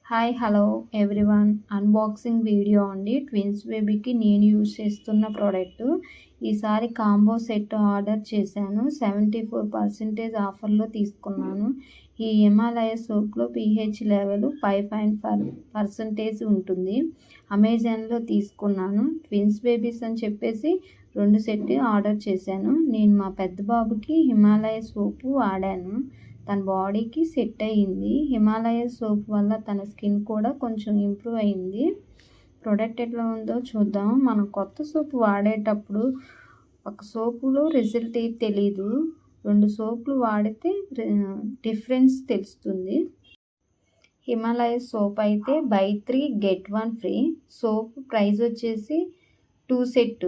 Hi hello everyone, unboxing video అండి. Twins బేబీకి నేను యూజ్ చేస్తున్న ప్రోడక్ట్. ఈసారి కాంబో సెట్ ఆర్డర్ చేశాను. 74% ఆఫర్లో తీసుకున్నాను. ఈ హిమాలయ సోప్లో pH లెవెల్ 5% ఉంటుంది. అమెజాన్లో తీసుకున్నాను. ట్విన్స్ బేబీస్ అని చెప్పేసి 2 సెట్ ఆర్డర్ చేశాను. నేను మా పెద్ద బాబుకి హిమాలయ సోపు వాడాను. తన బాడీకి సెట్ అయ్యింది. హిమాలయ సోప్ వల్ల తన స్కిన్ కూడా కొంచెం ఇంప్రూవ్ అయింది. ప్రోడక్ట్ ఎట్లా ఉందో చూద్దాం. మనం కొత్త సోపు వాడేటప్పుడు ఒక సోపులో రిజల్ట్ తెలీదు. 2 సోపులు వాడితే డిఫరెన్స్ తెలుస్తుంది. హిమాలయ సోప్ అయితే by 3 get 1 free. Soap price వచ్చేసి 2 సెట్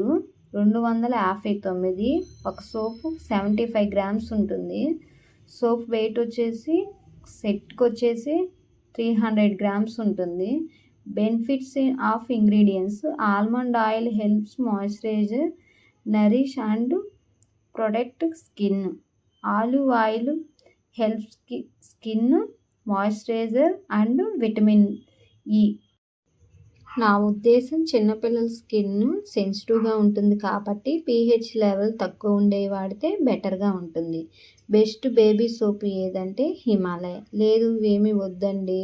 259. ఒక సోపు 75 గ్రామ్స్ ఉంటుంది. సోప్ వెయిట్ వచ్చేసి సెట్కి వచ్చేసి 300 గ్రామ్స్ ఉంటుంది. Benefits of ingredients: almond oil helps moisturiser, Nourish and protect skin. Olive oil helps skin moisturiser and vitamin E. నా ఉద్దేశం, చిన్నపిల్లల స్కిన్ సెన్సిటివ్గా ఉంటుంది కాబట్టి pH లెవెల్ తక్కువ ఉండేవి వాడితే బెటర్గా ఉంటుంది. బెస్ట్ బేబీ సోప్ ఏదంటే హిమాలయ. లేదు ఏమీ వద్దండి,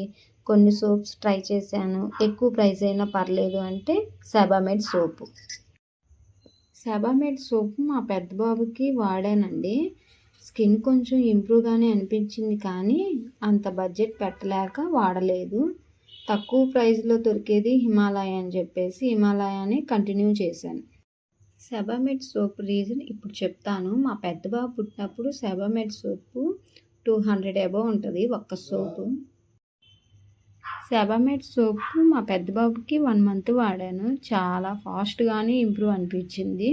కొన్ని సోప్స్ ట్రై చేశాను, ఎక్కువ ప్రైస్ అయినా పర్లేదు అంటే సెబామెడ్ సోపు. సెబామెడ్ సోపు మా పెద్ద బాబుకి వాడానండి. స్కిన్ కొంచెం ఇంప్రూవ్గానే అనిపించింది, కానీ అంత బడ్జెట్ పెట్టలేక వాడలేదు. తక్కువ ప్రైస్లో దొరికేది హిమాలయ అని చెప్పేసి హిమాలయాని కంటిన్యూ చేశాను. సెబామెడ్ సోప్ రీజన్ ఇప్పుడు చెప్తాను. మా పెద్ద బాబు పుట్టినప్పుడు సెబామెడ్ సోపు 200 అబవ్ ఉంటుంది ఒక్క సోపు. సెబామెడ్ సోపు మా పెద్ద బాబుకి 1 మంత్ వాడాను. చాలా ఫాస్ట్గానే ఇంప్రూవ్ అనిపించింది.